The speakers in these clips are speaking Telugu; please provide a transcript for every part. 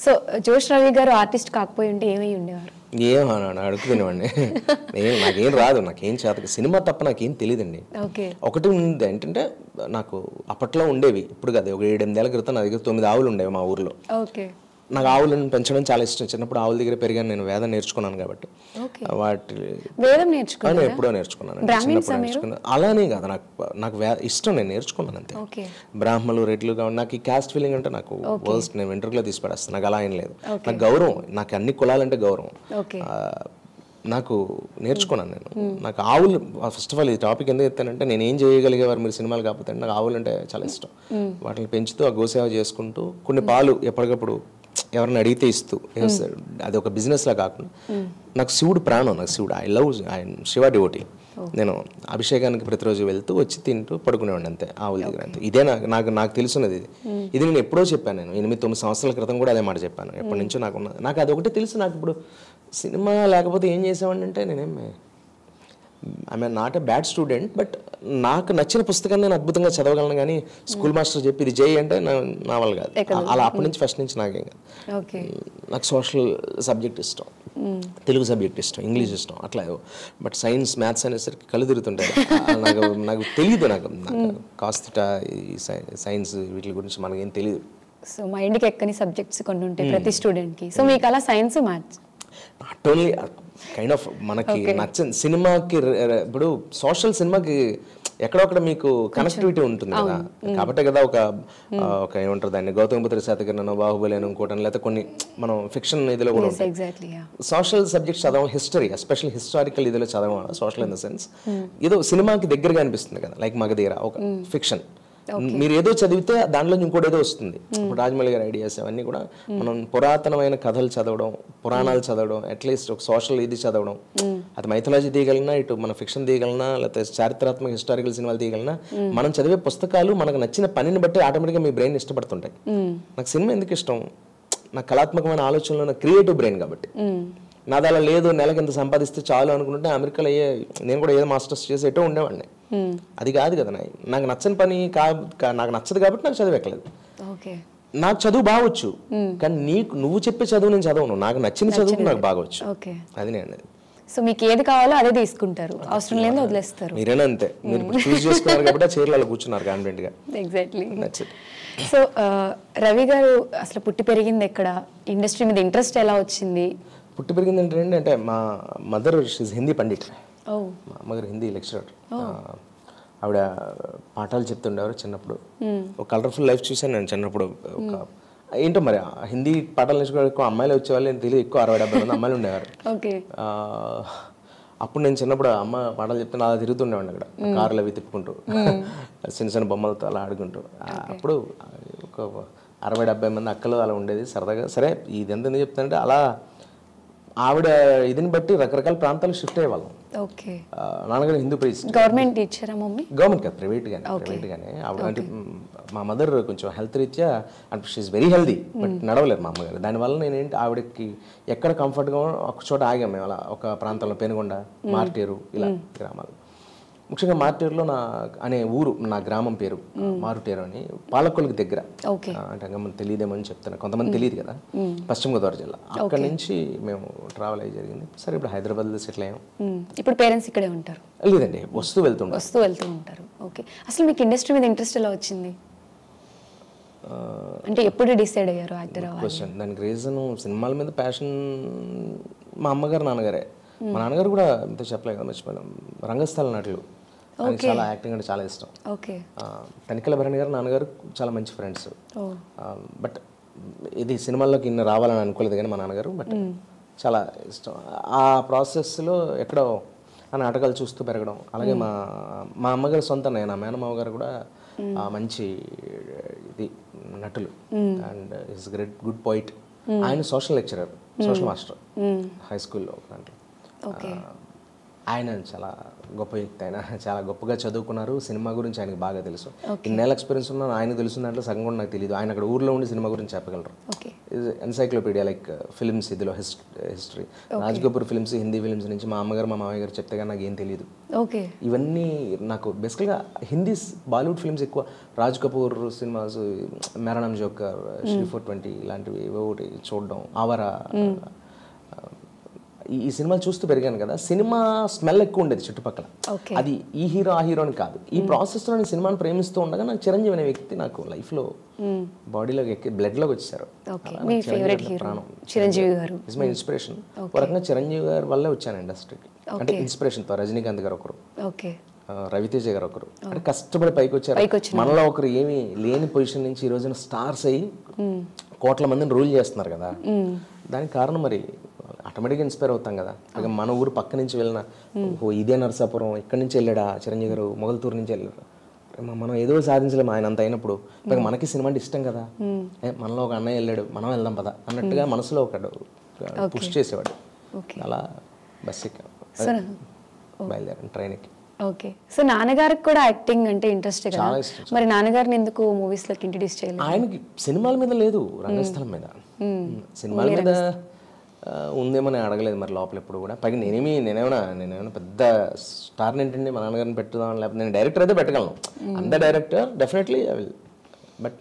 సో జోష్ రవి గారు ఆర్టిస్ట్ కాకపోయి ఉంటే ఏమై ఉండేవారు? ఏమన్నా అడుగుతునేవాడిని. నాకేం రాదు, నాకేం చేత సినిమా తప్ప నాకేం తెలియదండి. ఒకటి ఉంది ఏంటంటే, నాకు అప్పట్లో ఉండేవి, ఇప్పుడు కదా, ఒక 7-8 ఏళ్ల క్రితం నా దగ్గర 9 ఆవులు ఉండేవి మా ఊర్లో. నాకు ఆవులను పెంచడం చాలా ఇష్టం. చిన్నప్పుడు ఆవుల దగ్గర పెరిగాను నేను, వేదం నేర్చుకున్నాను కాబట్టి. వాటి ఎప్పుడో నేర్చుకున్నాను, చిన్నప్పుడు నేర్చుకున్నాను. అలానే కాదు, నాకు ఇష్టం, నేను నేర్చుకున్నాను అంతే. బ్రాహ్మణులు, రెడ్లు కాబట్టి నాకు ఈ క్యాస్ట్ ఫీలింగ్ అంటే నాకు వర్స్ట్, నేను వెంట్రుకలో తీసి పడేస్తాను. నాకు అలా ఏం లేదు. నాకు గౌరవం, నాకు అన్ని కులాలంటే గౌరవం. నాకు నేర్చుకున్నాను నేను. నాకు ఆవులు, ఫస్ట్ ఆఫ్ ఆల్ ఈ టాపిక్ ఎందుకు ఎత్తానంటే, నేను ఏం చేయగలిగేవారు మీరు సినిమాలు కాకపోతే, నాకు ఆవులు అంటే చాలా ఇష్టం. వాటిని పెంచుతూ ఆ గోసేవ చేసుకుంటూ కొన్ని పాలు ఎప్పటికప్పుడు ఎవరిని అడిగితే ఇస్తూ, అది ఒక బిజినెస్లా కాకుండా, నాకు శివుడు ప్రాణం, నాకు శివుడు, ఐ లవ్ శివ డివోటీ. నేను అభిషేకానికి ప్రతిరోజు వెళ్తూ వచ్చి తింటూ పడుకునేవాడిని అంతే ఆవుల దగ్గర. అంతే. ఇదే నాకు తెలుసున్నది. ఇది నేను ఎప్పుడో చెప్పాను, నేను 8-9 సంవత్సరాల క్రితం కూడా అదే మాట చెప్పాను. ఎప్పటి నుంచో నాకు అది ఒకటి తెలుసు. నాకు ఇప్పుడు సినిమా లేకపోతే ఏం చేసేవాడిని అంటే, I'm not a bad student, but నాకు నచ్చిన పుస్తకాన్ని నేను అద్భుతంగా చదవగలను. కానీ స్కూల్ మాస్టర్ చెప్పి ఇది చేయి అంటే నా వల్ల కాదు. అలా అప్పటి నుంచి ఫస్ట్ నుంచి నాకేం కాదు. నాకు సోషల్ సబ్జెక్ట్ ఇష్టం, తెలుగు సబ్జెక్ట్ ఇష్టం, ఇంగ్లీష్ ఇష్టం, అట్లా. బట్ సైన్స్, మ్యాథ్స్ అనేసరికి కళ్ళు తిరుగుతుంటాయి. నాకు తెలియదు. నాకు కాస్త ఈ సైన్స్ వీటి గురించి మనకేం తెలియదు. సో మైండ్కి ఎక్కని సబ్జెక్ట్స్ కొన్ని ఉంటాయి ప్రతి స్టూడెంట్కి. సో మీకు అలా science, maths not only kind of మనకి నచ్చని సినిమాకి, ఇప్పుడు సోషల్ సినిమాకి ఎక్కడొక్కడ మీకు కనెక్టివిటీ ఉంటుంది కదా. కాబట్టి కదా ఒక ఏమంటారు దాన్ని, గౌతమ బుద్ధుడి శాతకర్ణను, బాహుబలి అని ఇంకోటని, లేకపోతే కొన్ని మనం ఫిక్షన్ ఇదిలో కూడా సోషల్ సబ్జెక్ట్స్ చదవం, హిస్టరీ ఎస్పెషల్ హిస్టారికల్ ఇదిలో చదవం, సోషల్ ఇన్ ద సెన్స్ ఏదో సినిమాకి దగ్గరగా అనిపిస్తుంది కదా. లైక్ మగధీర ఒక ఫిక్షన్, మీరు ఏదో చదివితే దాంట్లో ఇంకోటి ఏదో వస్తుంది. ఇప్పుడు రాజమౌళి గారి ఐడియాస్ అవన్నీ కూడా మనం పురాతనమైన కథలు చదవడం, పురాణాలు చదవడం, అట్లీస్ట్ ఒక సోషల్ ఇది చదవడం, అది మైథాలజీ తీయగలనా, ఇటు మన ఫిక్షన్ తీయగలనా, లేకపోతే చారిత్రాత్మక హిస్టారికల్ సినిమాలు తీయగలనా, మనం చదివే పుస్తకాలు మనకు నచ్చిన పనిని బట్టి ఆటోమేటిక్గా మీ బ్రెయిన్ ఇష్టపడుతుంటాయి. నాకు సినిమా ఎందుకు ఇష్టం, నాకు కళాత్మకమైన ఆలోచనలు, నాకు క్రియేటివ్ బ్రెయిన్ కాబట్టి. నాది అలా లేదు, నెలకి ఎంత సంపాదిస్తే చాలు అనుకుంటే అమెరికాలో నేను కూడా ఏదో మాస్టర్స్ చేసి ఎటో ఉండేవాడిని. అది కాదు కదా, నాకు నచ్చని పని నాకు నచ్చదు కాబట్టి నాకు చదువు ఎక్కలేదు. నాకు చదువు బాగొచ్చు, కానీ నువ్వు చెప్పే చదువు నేను చదవను, నాకు నచ్చిన చదువు నాకు బాగొచ్చు. అది నేను. సో మీకు ఏది కావాలో అదే తీసుకుంటారు, అవసరం లేదో వదిలేస్తారు. మీరేనా అంతే, మీరు చూస్ చేసుకున్నారు కాబట్టి చైర్లలో కూర్చున్నారు కాన్ఫిడెంట్ గా. ఎగ్జాక్ట్లీ. సో రవి గారు అసలు పుట్టి పెరిగింది ఎక్కడ, ఇండస్ట్రీ మీద ఇంట్రెస్ట్ ఎలా వచ్చింది? పుట్టి పెరిగింది అంటే మా మదర్ షీజ్ హిందీ పండిట్. మా అమ్మగారు హిందీ లెక్చరర్. ఆవిడ పాఠాలు చెప్తుండేవారు చిన్నప్పుడు. ఒక కలర్ఫుల్ లైఫ్ చూసాను నేను చిన్నప్పుడు. ఏంటో మరి హిందీ పాఠాలు నేర్చుకోవడానికి ఎక్కువ అమ్మాయిలు వచ్చేవాళ్ళు, నేను తెలియదు, ఎక్కువ 60-70 మంది అమ్మాయిలు ఉండేవారు. అప్పుడు నేను చిన్నప్పుడు అమ్మ పాఠాలు చెప్తే అలా తిరుగుతుండేవాడిని అక్కడ, కార్లు అవి తిప్పుకుంటూ, చిన్న చిన్న బొమ్మలతో అలా ఆడుకుంటూ. అప్పుడు ఒక 60-70 మంది అక్కలు అలా ఉండేది సరదాగా. సరే ఇది ఎంత చెప్తానంటే, అలా ఆవిడ ఇదిని బట్టి రకరకాల ప్రాంతాలు షిఫ్ట్ అయ్యేవాళ్ళం. నాన్నగారు హిందూ ప్రీస్ట్. గవర్నమెంట్ టీచరా మమ్మీ? గవర్నమెంట్ కాదు, ప్రైవేట్ గానే. ఆవిడ అంటే మా మదర్ కొంచెం హెల్త్ రీత్యా అంటే షీఈస్ వెరీ హెల్దీ, బట్ నడవలేరు మా అమ్మగారు. దానివల్ల నేనేంటి, ఆవిడకి ఎక్కడ కంఫర్ట్గా ఒక చోట ఆగాం మేము. అలా ఒక ప్రాంతంలో పెనుగొండ, మార్టేరు ఇలా గ్రామాలు. ముఖ్యంగా మార్టేరులో అనే ఊరు, నా గ్రామం పేరు మారుటేరు అని, పాలకొల్లుకి దగ్గర. అంటే తెలియదేమో అని చెప్తాను, కొంతమంది తెలియదు కదా. పశ్చిమ గోదావరి జిల్లా. అక్కడ నుంచి మేము ట్రావెల్ అయ్యి జరిగింది. సరే ఇప్పుడు హైదరాబాద్లో సెటిల్ అయ్యాం. ఇప్పుడు పేరెంట్స్ ఇక్కడే ఉంటారు? లేదండి, వస్తూ వెళ్తూ ఉంటారు. ఓకే. అసలు మీకు ఇండస్ట్రీ మీద ఇంట్రెస్ట్ ఎలా వచ్చింది, అంటే ఎప్పుడు డిసైడ్ అయ్యారు యాక్టర్ అవ్వాలి? దానికి రీజన్ సినిమాల మీద ప్యాషన్ మా అమ్మగారు, నాన్నగారే. మా నాన్నగారు కూడా ఇంత చెప్పలే కదా, మర్చిపోయాను, రంగస్థల నటులు. చాలా యాక్టింగ్ అంటే చాలా ఇష్టం. తనికెళ్ళ భరణి గారు, నాన్నగారు చాలా మంచి ఫ్రెండ్స్. బట్ ఇది సినిమాల్లోకి ఇన్ని రావాలని అనుకోలేదు కానీ మా నాన్నగారు, బట్ చాలా ఇష్టం. ఆ ప్రాసెస్లో ఎక్కడో ఆ నాటకాలు చూస్తూ పెరగడం. అలాగే మా అమ్మగారు సొంత నా మేనమావ గారు కూడా మంచి ఇది నటులు, and is great good poet. ఆయన social lecturer, social master high స్కూల్లో దాంట్లో. ఆయన చాలా గొప్ప వ్యక్తి, ఆయన చాలా గొప్పగా చదువుకున్నారు. సినిమా గురించి ఆయనకు బాగా తెలుసు. ఇన్నేళ్ళ ఎక్స్పీరియన్స్ ఉన్నా ఆయనకు తెలిసిన దాంట్లో సగం కూడా నాకు తెలియదు. ఆయన అక్కడ ఊర్లో ఉండి సినిమా గురించి చెప్పగలరు. ఎన్సైక్లోపీడియా లైక్ ఫిల్మ్స్ ఇదిలో history. Raj Kapoor films, Hindi films నుంచి మా అమ్మగారు మా మామయ్య గారు చెప్తే కానీ నాకు ఏం తెలియదు. ఓకే. ఇవన్నీ నాకు బేసికల్గా హిందీ బాలీవుడ్ ఫిల్మ్స్ ఎక్కువ. రాజ్ కపూర్ సినిమాస్, మేరా నామ్ జోకర్, శ్రీ 420 ఇలాంటివి ఏవో ఒకటి చూడడం, ఆవరా, ఈ సినిమాలు చూస్తూ పెరిగాను కదా. సినిమా స్మెల్ ఎక్కువ ఉండేది చుట్టుపక్కల. అది ఈ హీరో ఆ హీరోని కాదు, ఈ ప్రాసెస్లో నేను సినిమాని ప్రేమిస్తూ ఉండగా నాకు చిరంజీవి అనే వ్యక్తి నాకు లైఫ్లో బాడీలోకి ఎక్కి బ్లడ్లోకి వచ్చారు. ప్రాణం చిరంజీవి గారు ఇస్ మై ఇన్స్పిరేషన్. ఒక రకంగా చిరంజీవి గారి వల్లే వచ్చాను ఇండస్ట్రీకి. అంటే ఇన్స్పిరేషన్తో రజనీకాంత్ గారు ఒకరు, రవితేజ గారు ఒకరు, అంటే కష్టపడి పైకి వచ్చారు. మనలో ఒకరు ఏమి లేని పొజిషన్ నుంచి ఈ రోజున స్టార్స్ అయ్యి కోట్ల మందిని రూల్ చేస్తున్నారు కదా. దానికి కారణం మరి ఆటోమేటిక్గా ఇన్స్పైర్ అవుతాం కదా. మన ఊరు పక్క నుంచి వెళ్ళిన ఇదే నరసాపురం, ఇక్కడి నుంచి వెళ్ళాడా చిరంజీవి గారు, మొగల్తూరు నుంచి వెళ్ళారు, మనం ఏదో సాధించలేము ఆయన అంత అయినప్పుడు. మనకి సినిమా అంటే ఇష్టం కదా, మనలో ఒక అన్నయ్య వెళ్ళాడు మనం వెళ్దాం పదా అన్నట్టుగా మనసులో ఒకడు పుష్ చేసేవాడు. అలా బస్ ఎక్కాను, బయలుదేరాను ట్రైన్ ఎక్కి. ఓకే. సో నాన్నగారికి కూడా యాక్టింగ్ అంటే ఇంట్రెస్ట్ కదా, మరి నాన్నగారిని ఎందుకు మూవీస్ లోకి ఇంట్రడ్యూస్ చేయలేదు? ఆయనకి సినిమాల మీద లేదు, రంగస్థలం మీద. సినిమాల మీద ఉందేమో నేను అడగలేదు మరి లోపల ఎప్పుడు కూడా. పైగా నేనేమైనా పెద్ద స్టార్ని ఏంటండి మా నాన్నగారిని పెట్టుదాం, లేకపోతే నేను డైరెక్టర్ అయితే పెట్టగలను. అంత director definitely I will. But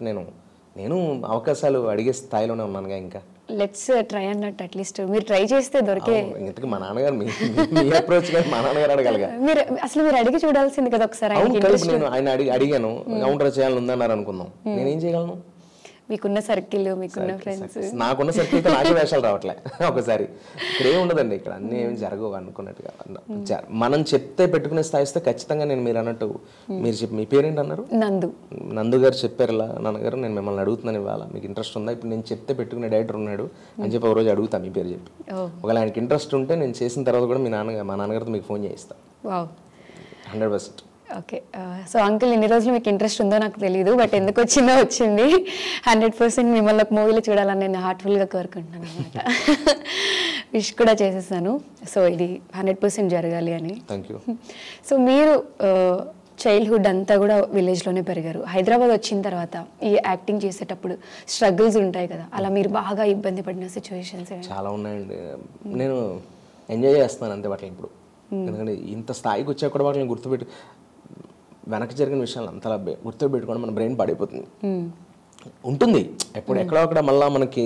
నేను అవకాశాలు అడిగే స్థాయిలోనే ఉన్నానుగా. ఇంకా లెట్స్ ట్రై అన్నట్టు అట్లీస్ట్ మీరు ట్రై చేస్తే దొరికే. ఇంతకు మా నాన్నగారు మీ అప్రోచ్ కానీ మా నాన్నగారు అడగలగా. మీరు అడిగి చూడాల్సింది కదా ఒకసారి. నేను ఆయన అడిగాను, కౌంటర్ చేయాలని ఉందన్నారు అనుకుందాం, నేనేం చేయగలను? మీకున్న సర్కిల్, మీకున్న ఫ్రెండ్స్. నాకున్న సర్కిల్తో నాకే వేషాలు రావట్లే ఒకసారి. ఇక్కడ ఏమి ఉండదండి, ఇక్కడ అన్నీ ఏమి జరగవు అనుకున్నట్టుగా. మనం చెప్తే పెట్టుకునే స్థాయిస్తే ఖచ్చితంగా నేను మీరు అన్నట్టు మీరు చెప్పి మీ పేరేంటి అన్నారు? నందు గారు చెప్పారు ఇలా, నాన్నగారు నేను మిమ్మల్ని అడుగుతున్నాను ఇవాళ, మీకు ఇంట్రెస్ట్ ఉందా? ఇప్పుడు నేను చెప్తే పెట్టుకునే డైరెక్టర్ ఉన్నాడు అని చెప్పి ఒక రోజు అడుగుతాను మీ పేరు చెప్పి. ఒకవేళ ఆయనకి ఇంట్రెస్ట్ ఉంటే నేను చేసిన తర్వాత కూడా మా నాన్నగారితో మీకు ఫోన్ చేయిస్తాను 100%. ఓకే. సో అంకుల్ ఇన్ని రోజులు మీకు ఇంట్రెస్ట్ ఉందో నాకు తెలియదు, బట్ ఎందుకు వచ్చిందో వచ్చింది. 100% మిమ్మల్ని ఒక మూవీలో చూడాలని నేను హార్ట్ఫుల్గా కోరుకుంటున్నాను అనమాట. విష్ కూడా చేసేసాను. సో ఇది 100% జరగాలి అని. సో మీరు చైల్డ్హుడ్ అంతా కూడా విలేజ్లోనే పెరిగారు. హైదరాబాద్ వచ్చిన తర్వాత ఈ యాక్టింగ్ చేసేటప్పుడు స్ట్రగుల్స్ ఉంటాయి కదా, అలా మీరు బాగా ఇబ్బంది పడిన సిచ్యువేషన్స్ చాలా ఉన్నాయండి. నేను ఎంజాయ్ చేస్తున్నాను అంతే వాటిని ఇప్పుడు. ఎందుకంటే ఇంత స్థాయికి వచ్చా కూడా వాటిని వెనక్కి జరిగిన విషయాలు అంతలా గుర్తుపెట్టుకోవడం మన బ్రెయిన్ పడిపోతుంది. ఉంటుంది ఎక్కడో అక్కడ మళ్ళీ మనకి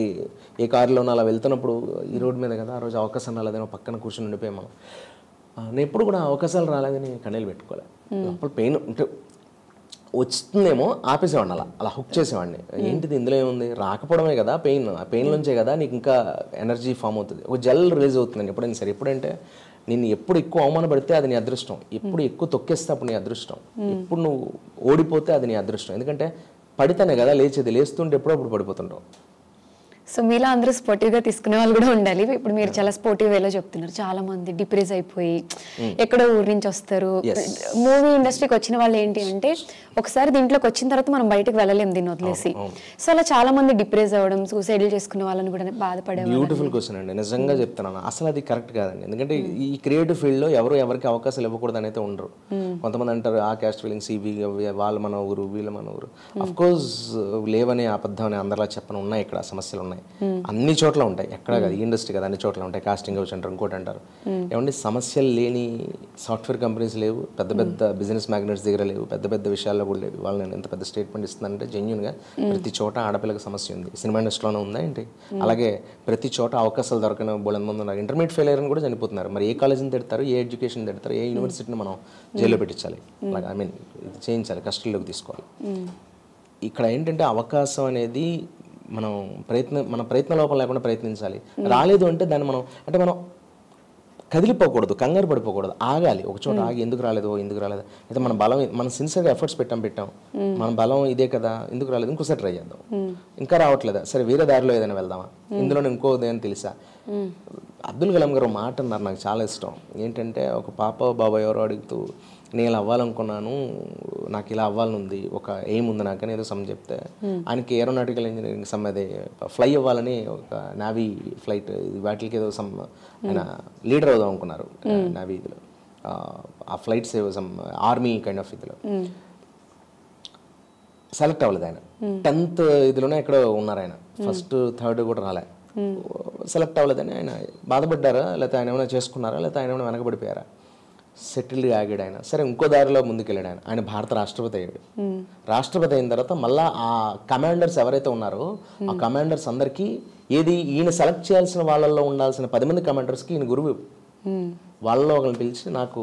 ఏ కారులోనో అలా వెళ్తున్నప్పుడు ఈ రోడ్డు మీద కదా ఆ రోజు అవకాశం రాలేదని పక్కన కూర్చొని ఉండిపోయాం మనం. నేను ఎప్పుడు కూడా అవకాశాలు రాలేదని కన్నీళ్ళు పెట్టుకోలే. అప్పుడు పెయిన్ ఉంటే వస్తుందేమో ఆపేసేవాడిని, అలా హుక్ చేసేవాడిని. ఏంటిది ఇందులో ఏముంది, రాకపోవడమే కదా పెయిన్, ఆ పెయిన్ నుంచే కదా నీకు ఇంకా ఎనర్జీ ఫామ్ అవుతుంది, ఒక జెల్ రిలీజ్ అవుతుందండి ఎప్పుడైనా సరే. ఎప్పుడంటే నేను ఎప్పుడు ఎక్కువ అవమానపడితే అది నీ అదృష్టం, ఎప్పుడు ఎక్కువ తొక్కేస్తే అప్పుడు నీ అదృష్టం, ఎప్పుడు నువ్వు ఓడిపోతే అది నీ అదృష్టం. ఎందుకంటే పడితేనే కదా లేచేది, లేస్తుంటే ఎప్పుడప్పుడు పడిపోతుంటావు. సో మీలా అందరూ స్పోర్టివ్గా తీసుకునే వాళ్ళు కూడా ఉండాలి. ఇప్పుడు మీరు చాలా స్పోర్టివ్ వేలో చెప్తున్నారు. చాలా మంది డిప్రెస్ అయిపోయి ఎక్కడో ఊరి నుంచి వస్తారు. మూవీ ఇండస్ట్రీకి వచ్చిన వాళ్ళు ఏంటి అంటే ఒకసారి దీంట్లోకి వచ్చిన తర్వాత మనం బయటకు వెళ్ళలేం దీన్ని వదిలేసి. సో అలా చాలా మంది డిప్రెస్ అవ్వడం, సూసైడ్ చేసుకునే వాళ్ళని కూడా బాధపడే. బ్యూటిఫుల్ క్వశ్చన్ అండి, నిజంగా చెప్తున్నాను. అసలు అది కరెక్ట్ కాదండి. ఎందుకంటే ఈ క్రియేటివ్ ఫీల్డ్లో ఎవరికి అవకాశాలు ఇవ్వకూడదు అనేది ఉండరు. కొంతమంది అంటారు ఆ క్యాస్ట్ ఫీలింగ్స్ ఇవి, వాళ్ళ మన ఊరు వీళ్ళ మన ఊరు. అఫ్ కోర్స్ లేవని అబద్ధం అని అందరిలా చెప్పని ఉన్నాయి, ఇక్కడ సమస్యలు ఉన్నాయి, అన్ని చోట్ల ఉంటాయి. ఎక్కడ కాదు, ఈ ఇండస్ట్రీ కదా అన్ని చోట్ల ఉంటాయి. కాస్టింగ్ హౌస్ అంటారు, ఇంకోటి అంటారు. ఏమంటే సమస్యలు లేని సాఫ్ట్వేర్ కంపెనీస్ లేవు, పెద్ద పెద్ద బిజినెస్ మ్యాగ్నెట్స్ దగ్గర లేవు, పెద్ద పెద్ద విషయాల్లో కూడా లేవు. వాళ్ళు నేను ఎంత పెద్ద స్టేట్మెంట్ ఇస్తున్నానంటే జెన్యూన్గా ప్రతి చోట ఆడపిల్లకి సమస్య ఉంది. సినిమా ఇండస్ట్రీలోనే ఉందా ఏంటి? అలాగే ప్రతి చోట అవకాశాలు దొరకని బోళంత మంది ఉన్నారు. ఇంటర్మీడియట్ ఫెయిల్ అయ్యారని కూడా చనిపోతున్నారు. మరి ఏ కాలేజీని తిడతారు, ఏ ఎడ్యుకేషన్ తిడతారు, ఏ యూనివర్సిటీని మనం జైల్లో పెట్టించాలి, అలాగే ఐ మీన్ ఇది చేయించాలి, కస్టడీలోకి తీసుకోవాలి. ఇక్కడ ఏంటంటే అవకాశం అనేది మన ప్రయత్న లోపం లేకుండా ప్రయత్నించాలి. రాలేదు అంటే దాన్ని మనం కదిలిపోకూడదు, కంగారు పడిపోకూడదు, ఆగాలి. ఒక చోట ఆగి ఎందుకు రాలేదు అయితే మన బలం, మనం సిన్సియర్గా ఎఫర్ట్స్ పెట్టాం మన బలం ఇదే కదా, ఎందుకు రాలేదు, ఇంకోసారి ట్రై చేద్దాం. ఇంకా రావట్లేదా, సరే వేరే దారిలో ఏదైనా వెళ్దామా, ఇందులో ఇంకో ఉదయం తెలుసా. అబ్దుల్ కలాం గారు మాట అన్నారు, నాకు చాలా ఇష్టం. ఏంటంటే ఒక పాప బాబాయ్ ఎవరో అడుగుతూ నేను ఇలా అవ్వాలనుకున్నాను, నాకు ఇలా అవ్వాలని ఉంది, ఒక ఎయిమ్ ఉంది నాకు అని ఏదో సమ్ చెప్తే ఆయనకి ఏరోనాటికల్ ఇంజనీరింగ్ సమ్ అదే ఫ్లై అవ్వాలని, ఒక నావీ ఫ్లైట్ వాటికి ఏదో సమ్ ఆయన లీడర్ అవుదాం అనుకున్నారు నావీ ఇదిలో, ఆ ఫ్లైట్స్ ఏవో సమ్ ఆర్మీ కైండ్ ఆఫ్ ఇదిలో. సెలెక్ట్ అవ్వలేదు ఆయన. 10th ఇదిలోనే ఎక్కడో ఉన్నారు ఆయన, ఫస్ట్ థర్డ్ కూడా రాలే. సెలెక్ట్ అవ్వలేదని ఆయన బాధపడ్డారా, లేకపోతే ఆయన ఏమైనా చేసుకున్నారా, లేకపోతే ఆయన ఏమైనా వెనకబడిపోయారా? సెటిల్డ్గా ఆగాడు ఆయన. సరే ఇంకో దారిలో ముందుకెళ్ళాడు ఆయన. ఆయన భారత రాష్ట్రపతి అయ్యాడు. రాష్ట్రపతి అయిన తర్వాత మళ్ళీ ఆ కమాండర్స్ ఎవరైతే ఉన్నారో ఆ కమాండర్స్ అందరికీ ఏది ఈయన సెలెక్ట్ చేయాల్సిన వాళ్ళల్లో ఉండాల్సిన 10 మంది కమాండర్స్కి ఈయన గురువు. వాళ్ళలో ఒకరిని పిలిచి నాకు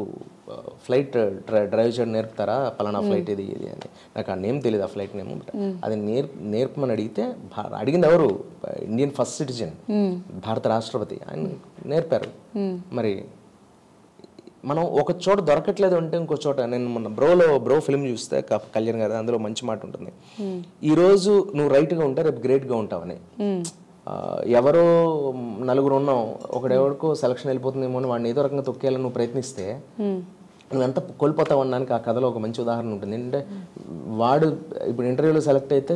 ఫ్లైట్ డ్రైవ్ చేయడం నేర్పుతారా, పలానా ఫ్లైట్ ఇది ఇది అని. నాకు ఆ నేమ్ తెలియదు, ఆ ఫ్లైట్ నేమ్. అది నేర్పమని అడిగితే, అడిగింది ఎవరు? ఇండియన్ ఫస్ట్ సిటిజన్, భారత రాష్ట్రపతి. ఆయన నేర్పారు. మరి మనం ఒక చోట దొరకట్లేదు అంటే ఇంకో చోట, నేను మొన్న బ్రో ఫిల్మ్ చూస్తే కళ్యాణ్ గారు, అందులో మంచి మాట ఉంటుంది, ఈరోజు నువ్వు రైట్గా ఉంటావు రేపు గ్రేట్గా ఉంటావని. ఎవరో నలుగురు ఉన్నావు, ఒకడెవరికో సెలక్షన్ వెళ్ళిపోతుందేమో అని వాడిని ఏదో రకంగా తొక్కేయాలని నువ్వు ప్రయత్నిస్తే నువ్వు ఎంత కోల్పోతావు అనడానికి ఆ కథలో ఒక మంచి ఉదాహరణ ఉంటుంది. ఏంటంటే వాడు ఇప్పుడు ఇంటర్వ్యూలో సెలెక్ట్ అయితే,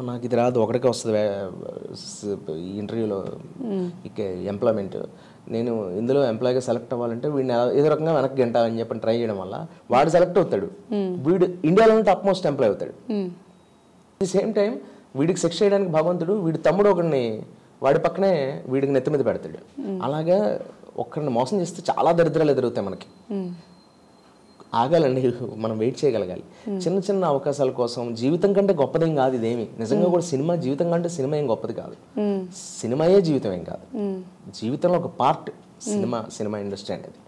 నాకు ఇది రాదు, ఒకడికే వస్తుంది ఈ ఇంటర్వ్యూలో ఎంప్లాయ్మెంట్, నేను ఇందులో ఎంప్లాయ్గా సెలెక్ట్ అవ్వాలంటే వీడిని ఏదో రకంగా వెనక్కి గంటాలని చెప్పి ట్రై చేయడం వల్ల వాడు సెలెక్ట్ అవుతాడు. వీడు ఇండియాలోనే టాప్ మోస్ట్ ఎంప్లాయ్ అవుతాడు. ది సేమ్ టైం వీడికి శిక్ష చేయడానికి భగవంతుడు వీడి తమ్ముడు ఒకరిని వాడి పక్కనే వీడికి నెత్తి మీద పెడతాడు. అలాగా ఒకరిని మోసం చేస్తే చాలా దరిద్రాలు ఎదురవుతాయి మనకి. ఆగాలండి, మనం వెయిట్ చేయగలగాలి. చిన్న చిన్న అవకాశాల కోసం జీవితం కంటే గొప్పదేం కాదు ఇదేమి. నిజంగా కూడా సినిమా జీవితం కంటే సినిమా ఏం గొప్పది కాదు, సినిమాయే జీవితం ఏం కాదు. జీవితంలో ఒక పార్ట్ సినిమా ఇండస్ట్రీ అనేది.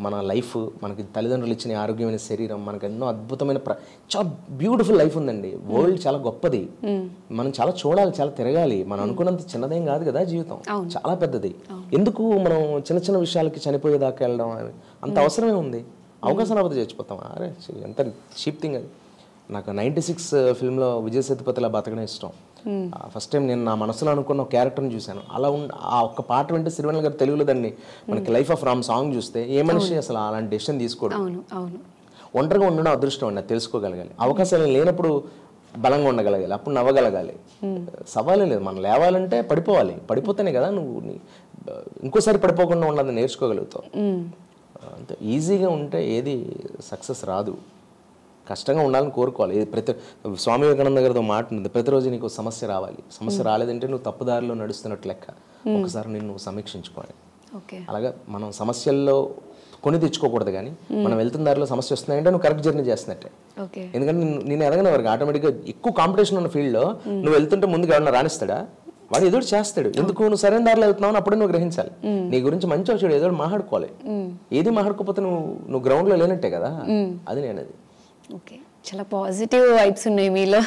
మన లైఫ్, మనకి తల్లిదండ్రులు ఇచ్చిన ఆరోగ్యమైన శరీరం, మనకు ఎన్నో అద్భుతమైన చాలా బ్యూటిఫుల్ లైఫ్ ఉందండి. వరల్డ్ చాలా గొప్పది, మనం చాలా చూడాలి, చాలా తిరగాలి. మనం అనుకున్నంత చిన్నదేం కాదు కదా జీవితం, చాలా పెద్దది. ఎందుకు మనం చిన్న చిన్న విషయాలకి చనిపోయేదాకా వెళ్ళడం అంత అవసరమే ఉంది? అవకాశం రాకపోతే చచ్చిపోతాం. అరే ఎంత చీప్ థింగ్ అది. నాకు 96 ఫిల్మ్లో విజయ్ సేతుపతిలా బతకడం ఇష్టం. ఫస్ట్ టైం నేను నా మనసులో అనుకున్న ఒక క్యారెక్టర్ని చూశాను. అలా ఆ ఒక్క పాట వింటే సిరివెన్నెల గారు తెలుగులో దాన్ని మనకి లైఫ్ ఆఫ్ రామ్ సాంగ్ చూస్తే ఏ మనిషి అసలు అలాంటి డెసిషన్ తీసుకోడు. ఒంటరిగా ఉండడం అదృష్టం అండి, అది తెలుసుకోగలగాలి. అవకాశాలు లేనప్పుడు బలంగా ఉండగలగాలి, అప్పుడు నవ్వగలగాలి. సవాలే లేదు, మనం లేవాలంటే పడిపోతేనే కదా నువ్వు ఇంకోసారి పడిపోకుండా ఉండదు నేర్చుకోగలుగుతావు. అంతే. ఈజీగా ఉంటే ఏది సక్సెస్ రాదు, కష్టంగా ఉండాలని కోరుకోవాలి. స్వామి వివేకానంద గారితో మాట ఉంది, ప్రతిరోజు నీకు సమస్య రావాలి, సమస్య రాలేదంటే నువ్వు తప్పుదారిలో నడుస్తున్నట్టు లెక్క, ఒకసారి నేను సమీక్షించుకోవాలి. అలాగా మనం సమస్యల్లో కొని తెచ్చుకోకూడదు, కానీ మనం వెళ్తున్న దారిలో సమస్య వస్తున్నాయంటే నువ్వు కరెక్ట్ జర్నీ చేస్తున్నట్టే. ఎందుకంటే నేను ఎదగని వరకు ఆటోమేటిక్గా ఎక్కువ కాంపిటీషన్ ఉన్న ఫీల్డ్లో నువ్వు వెళ్తుంటే ముందుకు ఎవరైనా రాణిస్తాడా? వాడు ఏదో చేస్తాడు. ఎందుకు నువ్వు సరైన దారిలో వెళ్తున్నావు అప్పుడే నువ్వు గ్రహించాలి. నీ గురించి మంచి వచ్చాడు ఏదో మాట్లాడుకోవాలి. ఏది మాట్లాడుకోకపోతే నువ్వు గ్రౌండ్లో లేనట్టే కదా. అది నేను అది. ఓకే, చాలా పాజిటివ్ వైబ్స్ ఉన్నాయి మీలో.